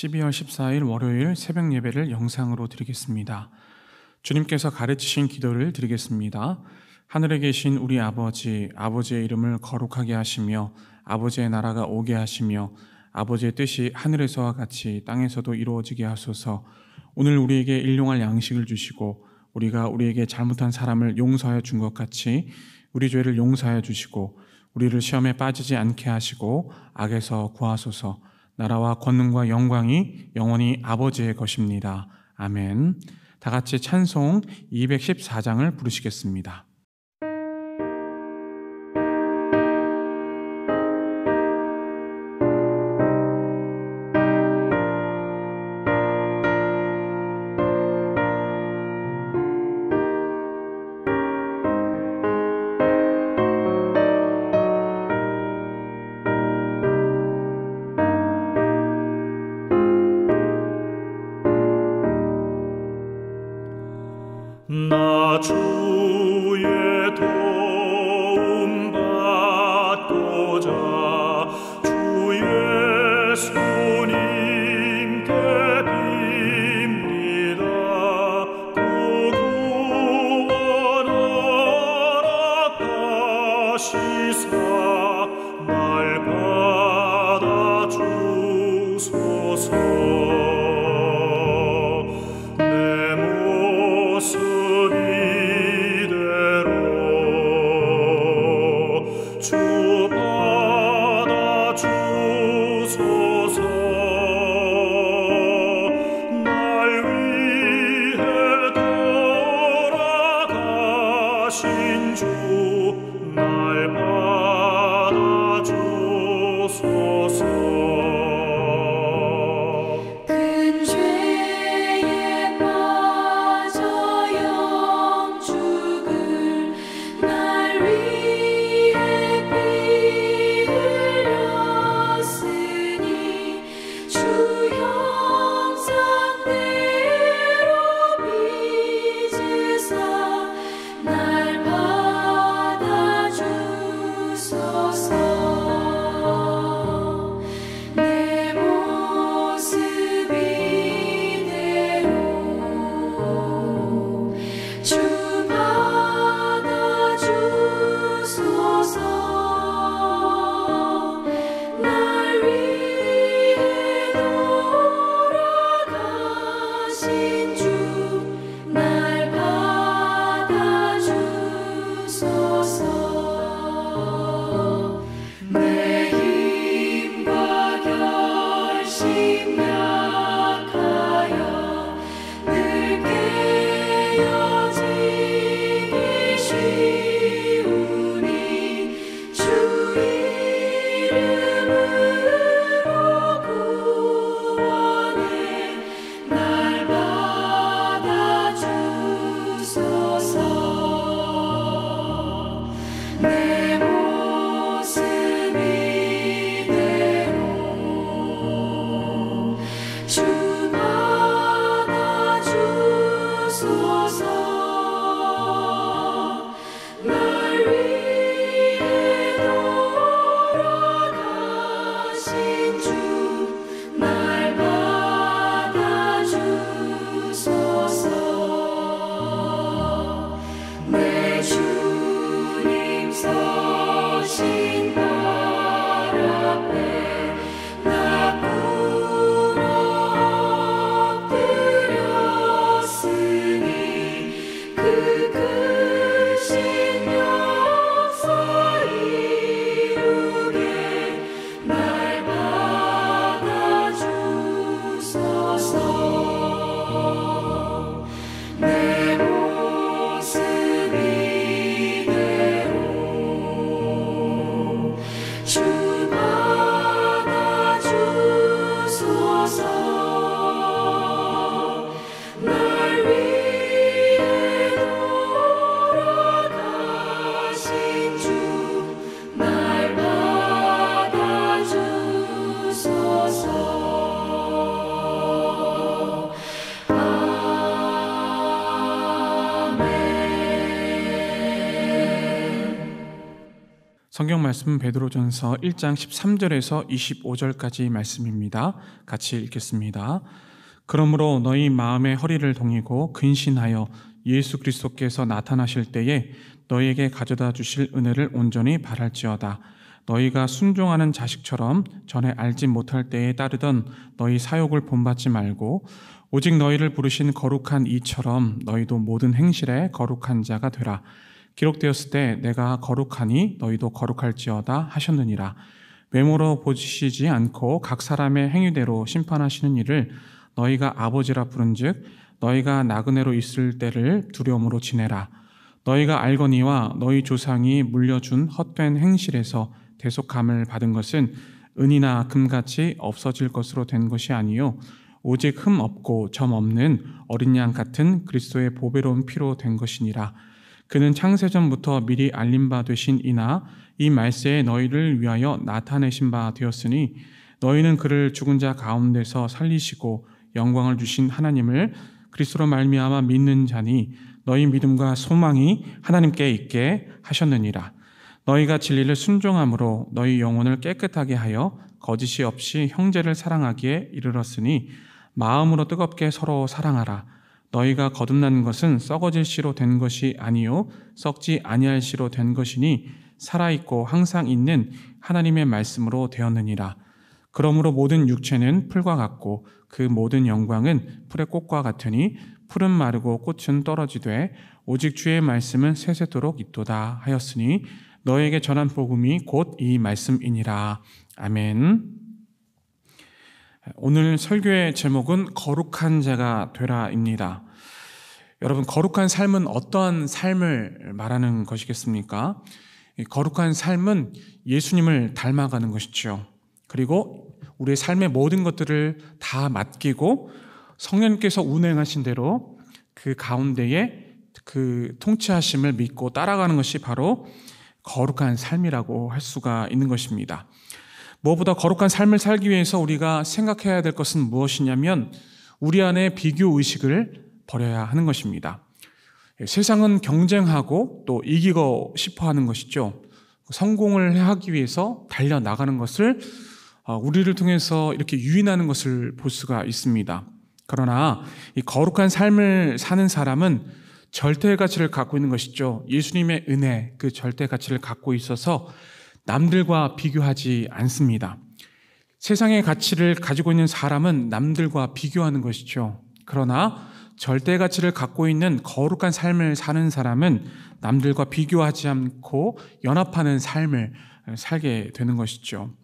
12월 14일 월요일 새벽 예배를 영상으로 드리겠습니다. 주님께서 가르치신 기도를 드리겠습니다. 하늘에 계신 우리 아버지, 아버지의 이름을 거룩하게 하시며 아버지의 나라가 오게 하시며 아버지의 뜻이 하늘에서와 같이 땅에서도 이루어지게 하소서. 오늘 우리에게 일용할 양식을 주시고 우리가 우리에게 잘못한 사람을 용서하여 준 것 같이 우리 죄를 용서하여 주시고 우리를 시험에 빠지지 않게 하시고 악에서 구하소서. 나라와 권능과 영광이 영원히 아버지의 것입니다. 아멘. 다 같이 찬송 214장을 부르시겠습니다. 나 주의 도움 받고자 주 예수님께 빕니다. 그 구원하라 하시사 날 받아주소서. 성경 말씀은 베드로전서 1장 13절에서 25절까지 말씀입니다. 같이 읽겠습니다. 그러므로 너희 마음의 허리를 동이고 근신하여 예수 그리스도께서 나타나실 때에 너희에게 가져다 주실 은혜를 온전히 바랄지어다. 너희가 순종하는 자식처럼 전에 알지 못할 때에 따르던 너희 사욕을 본받지 말고 오직 너희를 부르신 거룩한 이처럼 너희도 모든 행실에 거룩한 자가 되라. 기록되었을 때 내가 거룩하니 너희도 거룩할지어다 하셨느니라. 외모로 보시지 않고 각 사람의 행위대로 심판하시는 이를 너희가 아버지라 부른즉 너희가 나그네로 있을 때를 두려움으로 지내라. 너희가 알거니와 너희 조상이 물려준 헛된 행실에서 대속함을 받은 것은 은이나 금같이 없어질 것으로 된 것이 아니요 오직 흠 없고 점 없는 어린 양 같은 그리스도의 보배로운 피로 된 것이니라. 그는 창세전부터 미리 알림 바 되신 이나 이 말세에 너희를 위하여 나타내신 바 되었으니 너희는 그를 죽은 자 가운데서 살리시고 영광을 주신 하나님을 그리스도로 말미암아 믿는 자니 너희 믿음과 소망이 하나님께 있게 하셨느니라. 너희가 진리를 순종함으로 너희 영혼을 깨끗하게 하여 거짓이 없이 형제를 사랑하기에 이르렀으니 마음으로 뜨겁게 서로 사랑하라. 너희가 거듭난 것은 썩어질 씨로 된 것이 아니요 썩지 아니할 씨로 된 것이니 살아있고 항상 있는 하나님의 말씀으로 되었느니라. 그러므로 모든 육체는 풀과 같고 그 모든 영광은 풀의 꽃과 같으니 풀은 마르고 꽃은 떨어지되 오직 주의 말씀은 세세토록 있도다 하였으니 너에게 전한 복음이 곧 이 말씀이니라. 아멘. 오늘 설교의 제목은 거룩한 자가 되라입니다. 여러분, 거룩한 삶은 어떠한 삶을 말하는 것이겠습니까? 거룩한 삶은 예수님을 닮아가는 것이죠. 그리고 우리의 삶의 모든 것들을 다 맡기고 성령님께서 운행하신 대로 그 가운데에 그 통치하심을 믿고 따라가는 것이 바로 거룩한 삶이라고 할 수가 있는 것입니다. 무엇보다 거룩한 삶을 살기 위해서 우리가 생각해야 될 것은 무엇이냐면 우리 안에 비교의식을 버려야 하는 것입니다. 세상은 경쟁하고 또 이기고 싶어 하는 것이죠. 성공을 하기 위해서 달려나가는 것을 우리를 통해서 이렇게 유인하는 것을 볼 수가 있습니다. 그러나 이 거룩한 삶을 사는 사람은 절대 가치를 갖고 있는 것이죠. 예수님의 은혜, 그 절대 가치를 갖고 있어서 남들과 비교하지 않습니다. 세상의 가치를 가지고 있는 사람은 남들과 비교하는 것이죠. 그러나 절대 가치를 갖고 있는 거룩한 삶을 사는 사람은 남들과 비교하지 않고 연합하는 삶을 살게 되는 것이죠.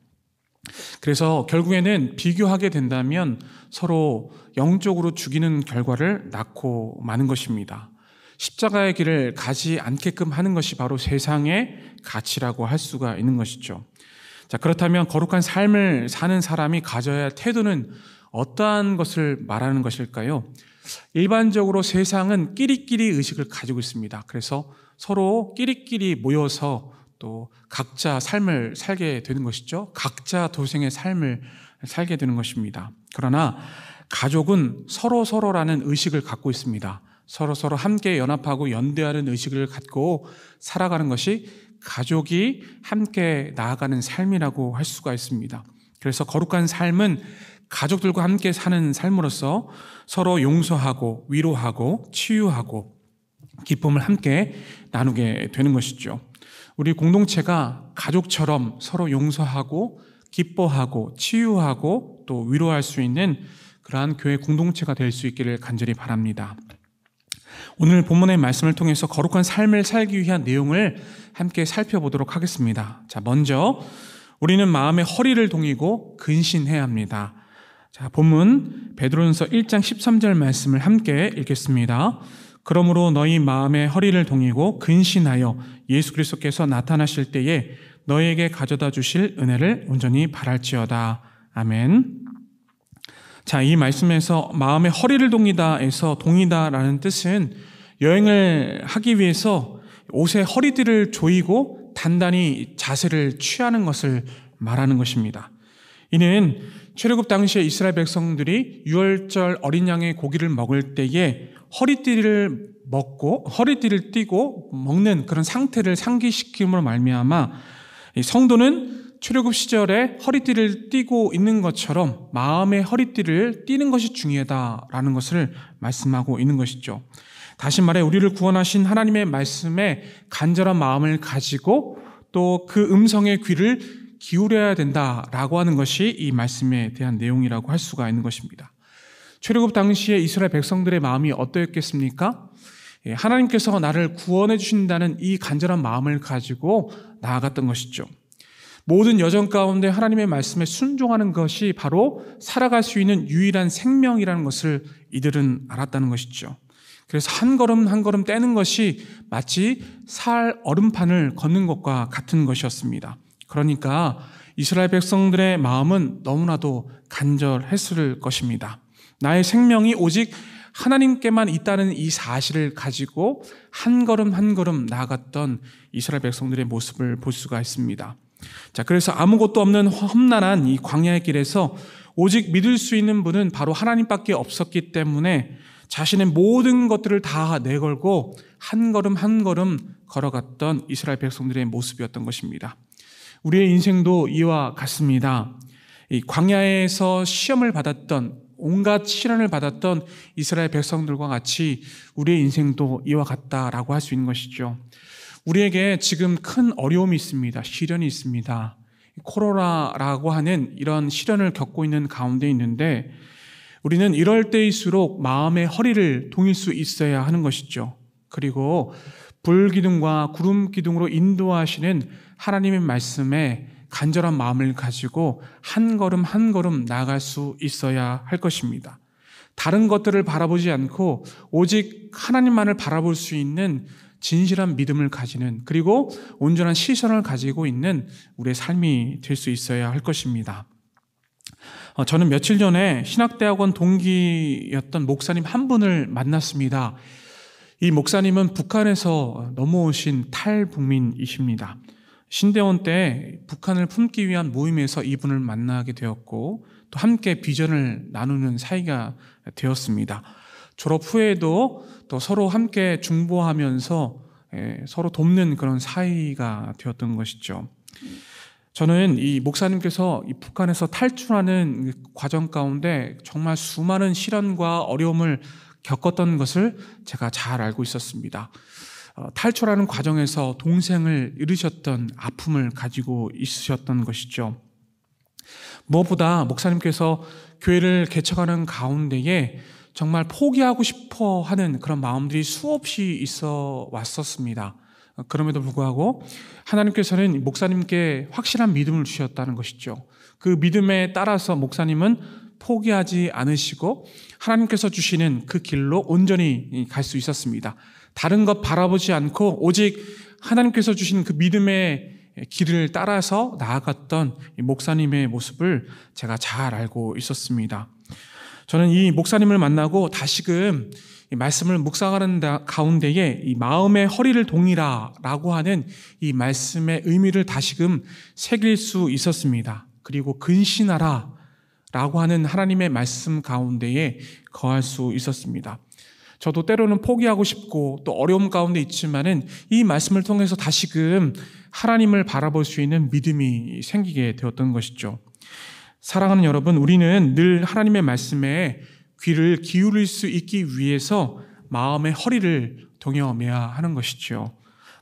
그래서 결국에는 비교하게 된다면 서로 영적으로 죽이는 결과를 낳고 마는 것입니다. 십자가의 길을 가지 않게끔 하는 것이 바로 세상의 가치라고 할 수가 있는 것이죠. 자, 그렇다면 거룩한 삶을 사는 사람이 가져야 할 태도는 어떠한 것을 말하는 것일까요? 일반적으로 세상은 끼리끼리 의식을 가지고 있습니다. 그래서 서로 끼리끼리 모여서 또 각자 삶을 살게 되는 것이죠. 각자 도생의 삶을 살게 되는 것입니다. 그러나 가족은 서로라는 의식을 갖고 있습니다. 서로 함께 연합하고 연대하는 의식을 갖고 살아가는 것이 가족이 함께 나아가는 삶이라고 할 수가 있습니다. 그래서 거룩한 삶은 가족들과 함께 사는 삶으로서 서로 용서하고 위로하고 치유하고 기쁨을 함께 나누게 되는 것이죠. 우리 공동체가 가족처럼 서로 용서하고 기뻐하고 치유하고 또 위로할 수 있는 그러한 교회 공동체가 될 수 있기를 간절히 바랍니다. 오늘 본문의 말씀을 통해서 거룩한 삶을 살기 위한 내용을 함께 살펴보도록 하겠습니다. 자, 먼저 우리는 마음의 허리를 동이고 근신해야 합니다. 자, 본문 베드로전서 1장 13절 말씀을 함께 읽겠습니다. 그러므로 너희 마음의 허리를 동이고 근신하여 예수 그리스도께서 나타나실 때에 너희에게 가져다 주실 은혜를 온전히 바랄지어다. 아멘. 자, 이 말씀에서 마음의 허리를 동이다에서 동이다라는 뜻은 여행을 하기 위해서 옷의 허리띠를 조이고 단단히 자세를 취하는 것을 말하는 것입니다. 이는 출애굽 당시에 이스라엘 백성들이 유월절 어린 양의 고기를 먹을 때에 허리띠를 띠고 먹는 그런 상태를 상기시킴으로 말미암아 이 성도는 출애굽 시절에 허리띠를 띠고 있는 것처럼 마음의 허리띠를 띠는 것이 중요하다라는 것을 말씀하고 있는 것이죠. 다시 말해 우리를 구원하신 하나님의 말씀에 간절한 마음을 가지고 또 그 음성의 귀를 기울여야 된다라고 하는 것이 이 말씀에 대한 내용이라고 할 수가 있는 것입니다. 출애굽 당시에 이스라엘 백성들의 마음이 어떠했겠습니까? 하나님께서 나를 구원해 주신다는 이 간절한 마음을 가지고 나아갔던 것이죠. 모든 여정 가운데 하나님의 말씀에 순종하는 것이 바로 살아갈 수 있는 유일한 생명이라는 것을 이들은 알았다는 것이죠. 그래서 한 걸음 한 걸음 떼는 것이 마치 살 얼음판을 걷는 것과 같은 것이었습니다. 그러니까 이스라엘 백성들의 마음은 너무나도 간절했을 것입니다. 나의 생명이 오직 하나님께만 있다는 이 사실을 가지고 한 걸음 한 걸음 나아갔던 이스라엘 백성들의 모습을 볼 수가 있습니다. 자, 그래서 아무것도 없는 험난한 이 광야의 길에서 오직 믿을 수 있는 분은 바로 하나님밖에 없었기 때문에 자신의 모든 것들을 다 내걸고 한 걸음 한 걸음 걸어갔던 이스라엘 백성들의 모습이었던 것입니다. 우리의 인생도 이와 같습니다. 이 광야에서 시험을 받았던 온갖 시련을 받았던 이스라엘 백성들과 같이 우리의 인생도 이와 같다라고 할 수 있는 것이죠. 우리에게 지금 큰 어려움이 있습니다. 시련이 있습니다. 코로나라고 하는 이런 시련을 겪고 있는 가운데 있는데 우리는 이럴 때일수록 마음의 허리를 동일 수 있어야 하는 것이죠. 그리고 불기둥과 구름기둥으로 인도하시는 하나님의 말씀에 간절한 마음을 가지고 한 걸음 한 걸음 나아갈 수 있어야 할 것입니다. 다른 것들을 바라보지 않고 오직 하나님만을 바라볼 수 있는 진실한 믿음을 가지는 그리고 온전한 시선을 가지고 있는 우리의 삶이 될 수 있어야 할 것입니다. 저는 며칠 전에 신학대학원 동기였던 목사님 한 분을 만났습니다. 이 목사님은 북한에서 넘어오신 탈북민이십니다. 신대원 때 북한을 품기 위한 모임에서 이분을 만나게 되었고 또 함께 비전을 나누는 사이가 되었습니다. 졸업 후에도 또 서로 함께 중보하면서 서로 돕는 그런 사이가 되었던 것이죠. 저는 이 목사님께서 이 북한에서 탈출하는 과정 가운데 정말 수많은 시련과 어려움을 겪었던 것을 제가 잘 알고 있었습니다. 탈출하는 과정에서 동생을 잃으셨던 아픔을 가지고 있으셨던 것이죠. 무엇보다 목사님께서 교회를 개척하는 가운데에 정말 포기하고 싶어 하는 그런 마음들이 수없이 있어 왔었습니다. 그럼에도 불구하고 하나님께서는 목사님께 확실한 믿음을 주셨다는 것이죠. 그 믿음에 따라서 목사님은 포기하지 않으시고 하나님께서 주시는 그 길로 온전히 갈 수 있었습니다. 다른 것 바라보지 않고 오직 하나님께서 주신 그 믿음의 길을 따라서 나아갔던 목사님의 모습을 제가 잘 알고 있었습니다. 저는 이 목사님을 만나고 다시금 이 말씀을 묵상하는 가운데에 이 마음의 허리를 동이라라고 하는 이 말씀의 의미를 다시금 새길 수 있었습니다. 그리고 근신하라 라고 하는 하나님의 말씀 가운데에 거할 수 있었습니다. 저도 때로는 포기하고 싶고 또 어려움 가운데 있지만은 이 말씀을 통해서 다시금 하나님을 바라볼 수 있는 믿음이 생기게 되었던 것이죠. 사랑하는 여러분, 우리는 늘 하나님의 말씀에 귀를 기울일 수 있기 위해서 마음의 허리를 동여매야 하는 것이죠.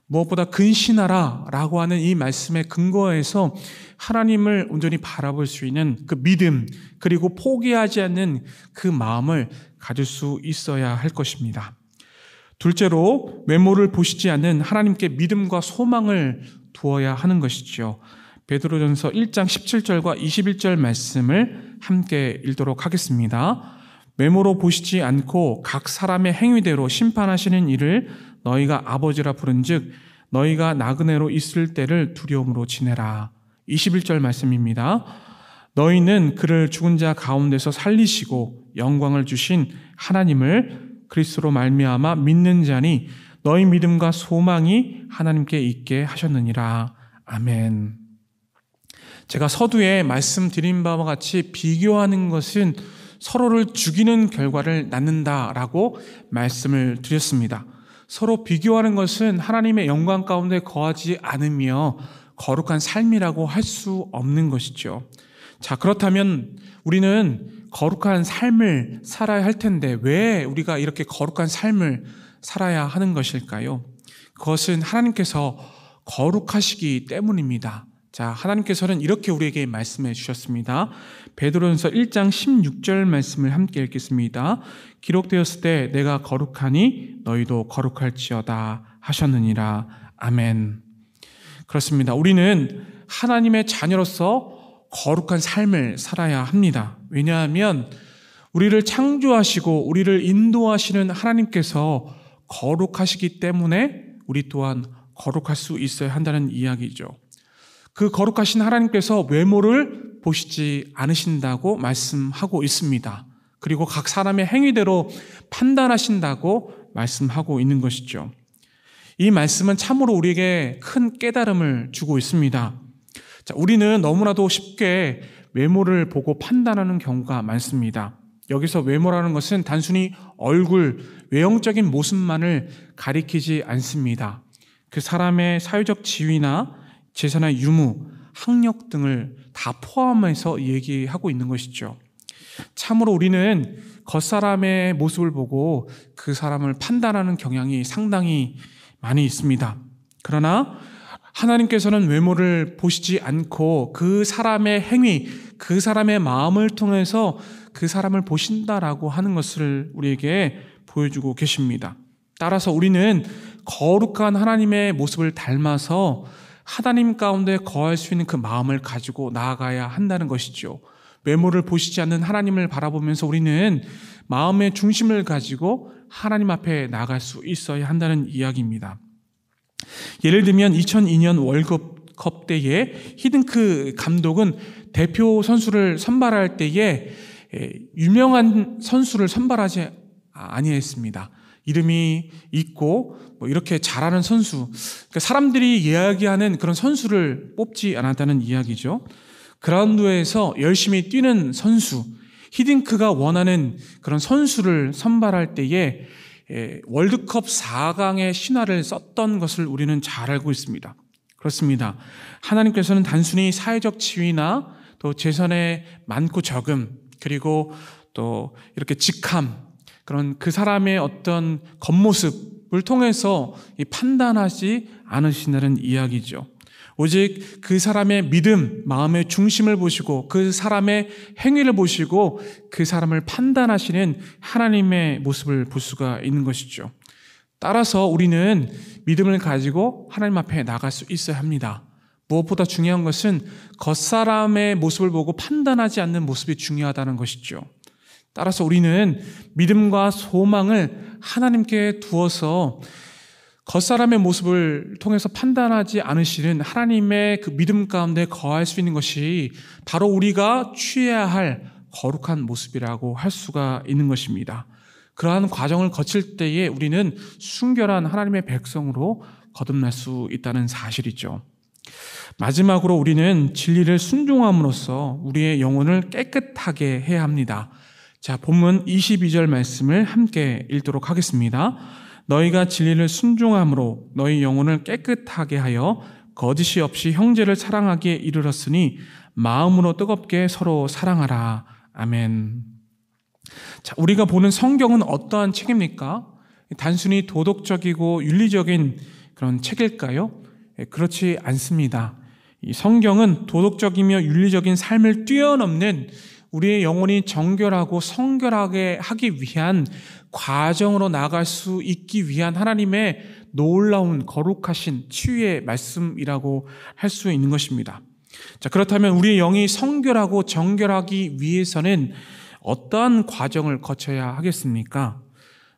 무엇보다 근신하라 라고 하는 이 말씀의 근거에서 하나님을 온전히 바라볼 수 있는 그 믿음 그리고 포기하지 않는 그 마음을 가질 수 있어야 할 것입니다. 둘째로 외모를 보시지 않는 하나님께 믿음과 소망을 두어야 하는 것이죠. 베드로전서 1장 17절과 21절 말씀을 함께 읽도록 하겠습니다. 외모로 보시지 않고 각 사람의 행위대로 심판하시는 이를 너희가 아버지라 부른즉 너희가 나그네로 있을 때를 두려움으로 지내라. 21절 말씀입니다. 너희는 그를 죽은 자 가운데서 살리시고 영광을 주신 하나님을 그리스도로 말미암아 믿는 자니 너희 믿음과 소망이 하나님께 있게 하셨느니라. 아멘. 제가 서두에 말씀드린 바와 같이 비교하는 것은 서로를 죽이는 결과를 낳는다라고 말씀을 드렸습니다. 서로 비교하는 것은 하나님의 영광 가운데 거하지 않으며 거룩한 삶이라고 할 수 없는 것이죠. 자, 그렇다면 우리는 거룩한 삶을 살아야 할 텐데 왜 우리가 이렇게 거룩한 삶을 살아야 하는 것일까요? 그것은 하나님께서 거룩하시기 때문입니다. 자, 하나님께서는 이렇게 우리에게 말씀해 주셨습니다. 베드로전서 1장 16절 말씀을 함께 읽겠습니다. 기록되었을 때 내가 거룩하니 너희도 거룩할지어다 하셨느니라. 아멘. 그렇습니다. 우리는 하나님의 자녀로서 거룩한 삶을 살아야 합니다. 왜냐하면 우리를 창조하시고 우리를 인도하시는 하나님께서 거룩하시기 때문에 우리 또한 거룩할 수 있어야 한다는 이야기죠. 그 거룩하신 하나님께서 외모를 보시지 않으신다고 말씀하고 있습니다. 그리고 각 사람의 행위대로 판단하신다고 말씀하고 있는 것이죠. 이 말씀은 참으로 우리에게 큰 깨달음을 주고 있습니다. 자, 우리는 너무나도 쉽게 외모를 보고 판단하는 경우가 많습니다. 여기서 외모라는 것은 단순히 얼굴, 외형적인 모습만을 가리키지 않습니다. 그 사람의 사회적 지위나 재산의 유무, 학력 등을 다 포함해서 얘기하고 있는 것이죠. 참으로 우리는 겉사람의 모습을 보고 그 사람을 판단하는 경향이 상당히 많이 있습니다. 그러나 하나님께서는 외모를 보시지 않고 그 사람의 행위, 그 사람의 마음을 통해서 그 사람을 보신다라고 하는 것을 우리에게 보여주고 계십니다. 따라서 우리는 거룩한 하나님의 모습을 닮아서 하나님 가운데 거할 수 있는 그 마음을 가지고 나아가야 한다는 것이죠. 외모를 보시지 않는 하나님을 바라보면서 우리는 마음의 중심을 가지고 하나님 앞에 나아갈 수 있어야 한다는 이야기입니다. 예를 들면 2002년 월드컵 때에 히딩크 감독은 대표 선수를 선발할 때에 유명한 선수를 선발하지 아니했습니다. 이름이 있고 이렇게 잘하는 선수, 그러니까 사람들이 이야기하는 그런 선수를 뽑지 않았다는 이야기죠. 그라운드에서 열심히 뛰는 선수, 히딩크가 원하는 그런 선수를 선발할 때에 월드컵 4강의 신화를 썼던 것을 우리는 잘 알고 있습니다. 그렇습니다. 하나님께서는 단순히 사회적 지위나 또 재산의 많고 적음, 그리고 또 이렇게 직함, 그런 그 사람의 어떤 겉모습을 통해서 판단하지 않으신다는 이야기죠. 오직 그 사람의 믿음, 마음의 중심을 보시고 그 사람의 행위를 보시고 그 사람을 판단하시는 하나님의 모습을 볼 수가 있는 것이죠. 따라서 우리는 믿음을 가지고 하나님 앞에 나갈 수 있어야 합니다. 무엇보다 중요한 것은 겉사람의 모습을 보고 판단하지 않는 모습이 중요하다는 것이죠. 따라서 우리는 믿음과 소망을 하나님께 두어서 겉사람의 모습을 통해서 판단하지 않으시는 하나님의 그 믿음 가운데 거할 수 있는 것이 바로 우리가 취해야 할 거룩한 모습이라고 할 수가 있는 것입니다. 그러한 과정을 거칠 때에 우리는 순결한 하나님의 백성으로 거듭날 수 있다는 사실이죠. 마지막으로 우리는 진리를 순종함으로써 우리의 영혼을 깨끗하게 해야 합니다. 자, 본문 22절 말씀을 함께 읽도록 하겠습니다. 너희가 진리를 순종함으로 너희 영혼을 깨끗하게 하여 거짓이 없이 형제를 사랑하기에 이르렀으니 마음으로 뜨겁게 서로 사랑하라. 아멘. 자, 우리가 보는 성경은 어떠한 책입니까? 단순히 도덕적이고 윤리적인 그런 책일까요? 그렇지 않습니다. 이 성경은 도덕적이며 윤리적인 삶을 뛰어넘는 우리의 영혼이 정결하고 성결하게 하기 위한 과정으로 나아갈 수 있기 위한 하나님의 놀라운 거룩하신 치유의 말씀이라고 할 수 있는 것입니다. 자, 그렇다면 우리의 영이 성결하고 정결하기 위해서는 어떠한 과정을 거쳐야 하겠습니까?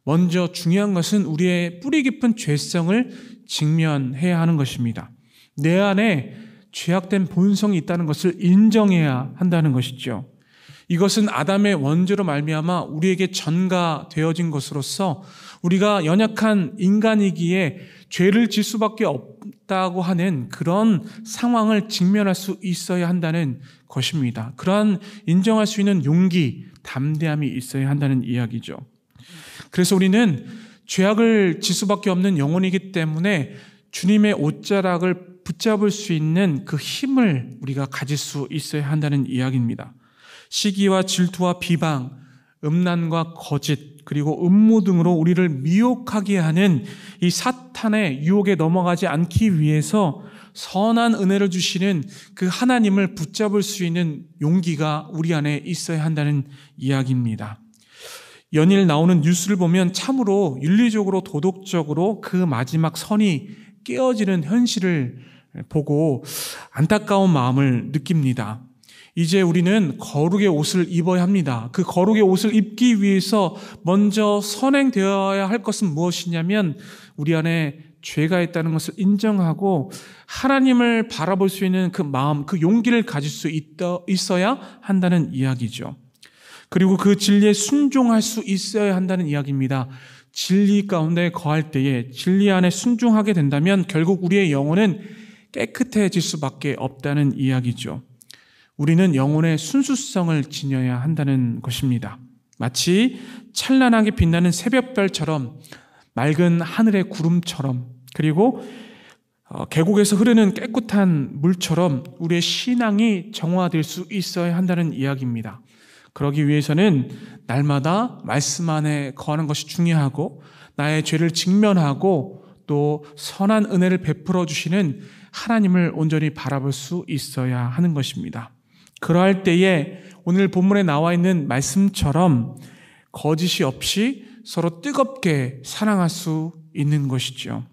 먼저 중요한 것은 우리의 뿌리 깊은 죄성을 직면해야 하는 것입니다. 내 안에 죄악된 본성이 있다는 것을 인정해야 한다는 것이죠. 이것은 아담의 원죄로 말미암아 우리에게 전가되어진 것으로서 우리가 연약한 인간이기에 죄를 질 수밖에 없다고 하는 그런 상황을 직면할 수 있어야 한다는 것입니다. 그러한 인정할 수 있는 용기, 담대함이 있어야 한다는 이야기죠. 그래서 우리는 죄악을 질 수밖에 없는 영혼이기 때문에 주님의 옷자락을 붙잡을 수 있는 그 힘을 우리가 가질 수 있어야 한다는 이야기입니다. 시기와 질투와 비방, 음란과 거짓, 그리고 음모 등으로 우리를 미혹하게 하는 이 사탄의 유혹에 넘어가지 않기 위해서 선한 은혜를 주시는 그 하나님을 붙잡을 수 있는 용기가 우리 안에 있어야 한다는 이야기입니다. 연일 나오는 뉴스를 보면 참으로 윤리적으로 도덕적으로 그 마지막 선이 깨어지는 현실을 보고 안타까운 마음을 느낍니다. 이제 우리는 거룩의 옷을 입어야 합니다. 그 거룩의 옷을 입기 위해서 먼저 선행되어야 할 것은 무엇이냐면 우리 안에 죄가 있다는 것을 인정하고 하나님을 바라볼 수 있는 그 마음, 그 용기를 가질 수 있어야 한다는 이야기죠. 그리고 그 진리에 순종할 수 있어야 한다는 이야기입니다. 진리 가운데 거할 때에 진리 안에 순종하게 된다면 결국 우리의 영혼은 깨끗해질 수밖에 없다는 이야기죠. 우리는 영혼의 순수성을 지녀야 한다는 것입니다. 마치 찬란하게 빛나는 새벽별처럼 맑은 하늘의 구름처럼 그리고 계곡에서 흐르는 깨끗한 물처럼 우리의 신앙이 정화될 수 있어야 한다는 이야기입니다. 그러기 위해서는 날마다 말씀 안에 거하는 것이 중요하고 나의 죄를 직면하고 또 선한 은혜를 베풀어 주시는 하나님을 온전히 바라볼 수 있어야 하는 것입니다. 그러할 때에 오늘 본문에 나와 있는 말씀처럼 거짓이 없이 서로 뜨겁게 사랑할 수 있는 것이죠.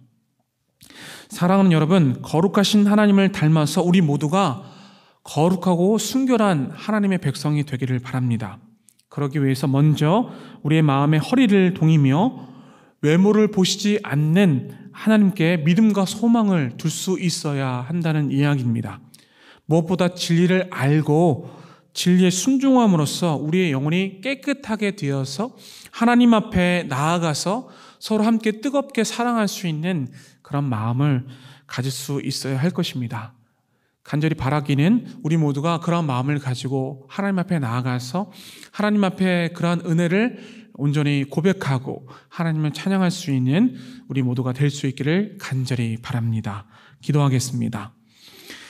사랑하는 여러분, 거룩하신 하나님을 닮아서 우리 모두가 거룩하고 순결한 하나님의 백성이 되기를 바랍니다. 그러기 위해서 먼저 우리의 마음의 허리를 동이며 외모를 보시지 않는 하나님께 믿음과 소망을 둘 수 있어야 한다는 이야기입니다. 무엇보다 진리를 알고 진리에 순종함으로써 우리의 영혼이 깨끗하게 되어서 하나님 앞에 나아가서 서로 함께 뜨겁게 사랑할 수 있는 그런 마음을 가질 수 있어야 할 것입니다. 간절히 바라기는 우리 모두가 그런 마음을 가지고 하나님 앞에 나아가서 하나님 앞에 그러한 은혜를 온전히 고백하고 하나님을 찬양할 수 있는 우리 모두가 될 수 있기를 간절히 바랍니다. 기도하겠습니다.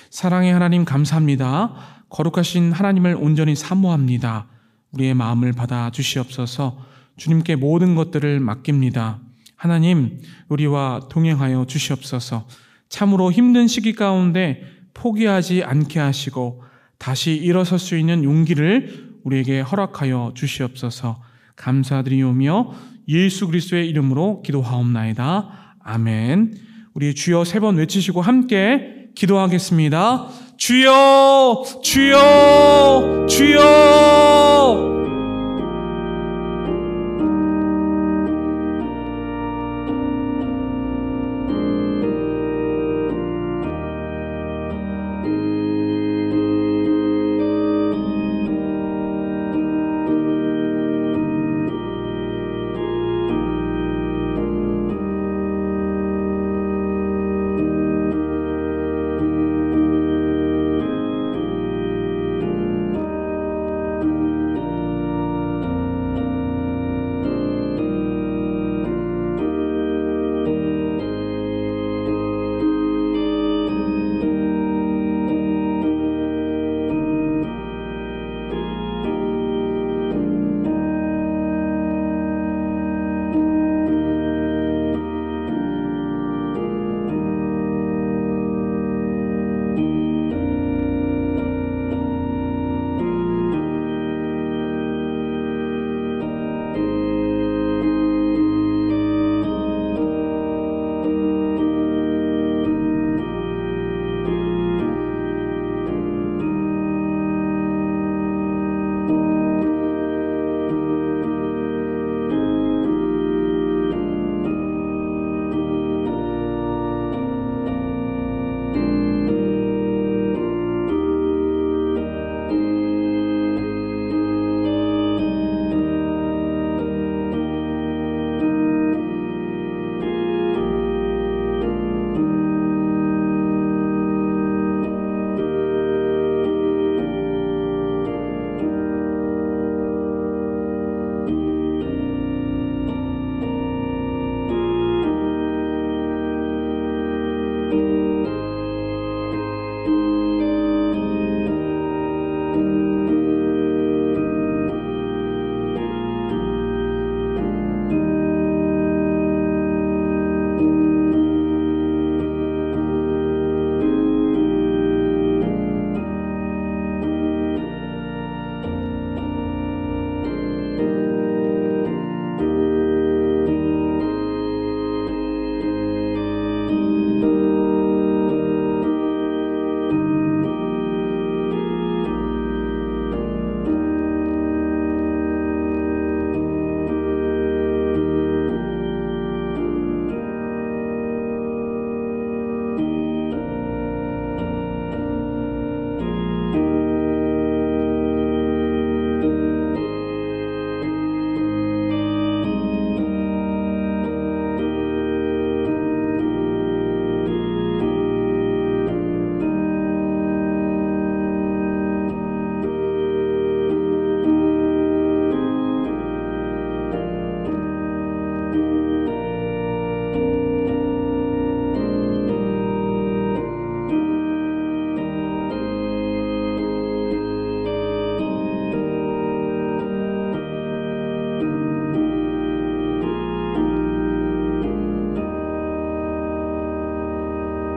사랑의 하나님 감사합니다. 거룩하신 하나님을 온전히 사모합니다. 우리의 마음을 받아 주시옵소서. 주님께 모든 것들을 맡깁니다. 하나님, 우리와 동행하여 주시옵소서. 참으로 힘든 시기 가운데 포기하지 않게 하시고 다시 일어설 수 있는 용기를 우리에게 허락하여 주시옵소서. 감사드리오며 예수 그리스도의 이름으로 기도하옵나이다. 아멘. 우리 주여 3번 외치시고 함께 기도하겠습니다. 주여, 주여, 주여.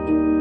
주옵소서.